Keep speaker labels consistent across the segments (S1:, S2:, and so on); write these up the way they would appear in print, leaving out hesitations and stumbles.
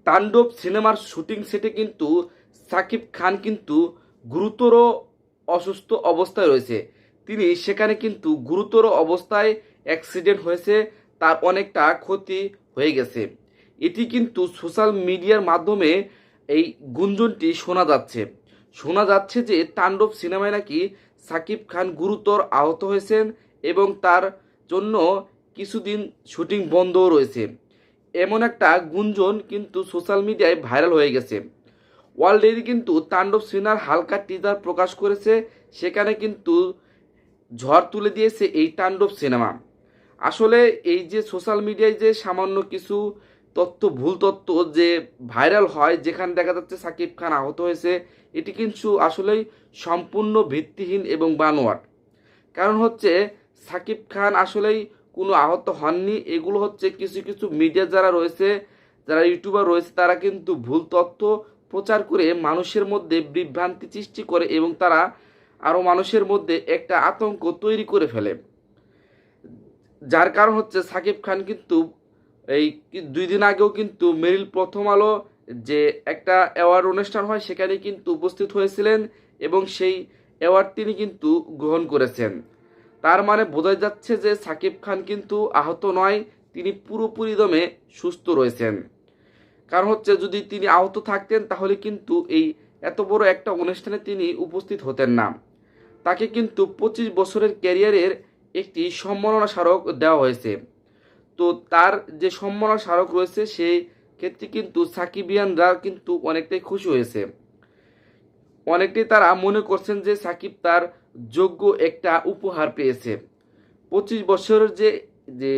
S1: তাণ্ডব সিনেমার শুটিং সেটে কিন্তু সাকিব খান কিন্তু গুরুতর অসুস্থ অবস্থায় রয়েছে। তিনি সেখানে কিন্তু গুরুতর অবস্থায় অ্যাক্সিডেন্ট হয়েছে, তার অনেকটা ক্ষতি হয়ে গেছে। এটি কিন্তু সোশ্যাল মিডিয়ার মাধ্যমে এই গুঞ্জনটি শোনা যাচ্ছে যে তাণ্ডব সিনেমায় নাকি সাকিব খান গুরুতর আহত হয়েছেন এবং তার জন্য কিছুদিন শুটিং বন্ধও রয়েছে। এমন একটা গুঞ্জন কিন্তু সোশ্যাল মিডিয়ায় ভাইরাল হয়ে গেছে। অলরেডি কিন্তু তাণ্ডব সিনেমার হালকা টিজার প্রকাশ করেছে, সেখানে কিন্তু ঝড় তুলে দিয়েছে এই তাণ্ডব সিনেমা। আসলে এই যে সোশ্যাল মিডিয়ায় যে সামান্য কিছু ভুল তথ্য যে ভাইরাল হয়, যেখানে দেখা যাচ্ছে সাকিব খান আহত হয়েছে, এটি কিন্তু আসলেই সম্পূর্ণ ভিত্তিহীন এবং বানোয়াট। কারণ হচ্ছে সাকিব খান আসলেই কোনো আহত হননি। এগুলো হচ্ছে কিছু কিছু মিডিয়া যারা রয়েছে, যারা ইউটিউবার রয়েছে, তারা কিন্তু ভুল তথ্য প্রচার করে মানুষের মধ্যে বিভ্রান্তি সৃষ্টি করে এবং তারা আরও মানুষের মধ্যে একটা আতঙ্ক তৈরি করে ফেলে। যার কারণ হচ্ছে সাকিব খান কিন্তু এই 2 দিন আগেও কিন্তু মেরিল প্রথম আলো যে একটা অ্যাওয়ার্ড অনুষ্ঠান হয়, সেখানে কিন্তু উপস্থিত হয়েছিলেন এবং সেই অ্যাওয়ার্ড তিনি কিন্তু গ্রহণ করেছেন। তার মানে বোঝা যাচ্ছে যে সাকিব খান কিন্তু আহত নয়, তিনি পুরোপুরি দমে সুস্থ রয়েছেন। কারণ হচ্ছে যদি তিনি আহত থাকতেন তাহলে কিন্তু এই এত বড় একটা অনুষ্ঠানে তিনি উপস্থিত হতেন না। তাকে কিন্তু 25 বছরের ক্যারিয়ারের একটি সম্মাননা স্মারক দেওয়া হয়েছে। তো তার যে সম্মাননা স্মারক রয়েছে সেই ক্ষেত্রে কিন্তু সাকিবিয়ানরা কিন্তু অনেকটাই খুশি হয়েছে। অনেকটাই তারা মনে করছেন যে সাকিব তার যোগ্য একটা উপহার পেয়েছে। 25 বছরের যে যে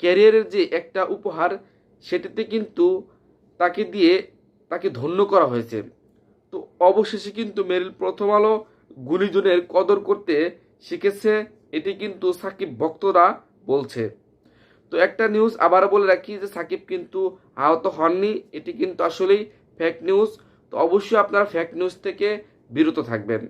S1: ক্যারিয়ারের যে একটা উপহার, সেটিতে কিন্তু তাকে দিয়ে তাকে ধন্য করা হয়েছে। তো অবশেষে কিন্তু মেরিল প্রথম আলো গুণীজনের কদর করতে শিখেছে, এটি কিন্তু সাকিব ভক্তরা বলছে। তো একটা নিউজ আবার বলে রাখি যে সাকিব কিন্তু আহত হননি, এটি কিন্তু আসলেই ফেক নিউজ। তো অবশ্যই আপনারা ফেক নিউজ থেকে বিরত থাকবেন।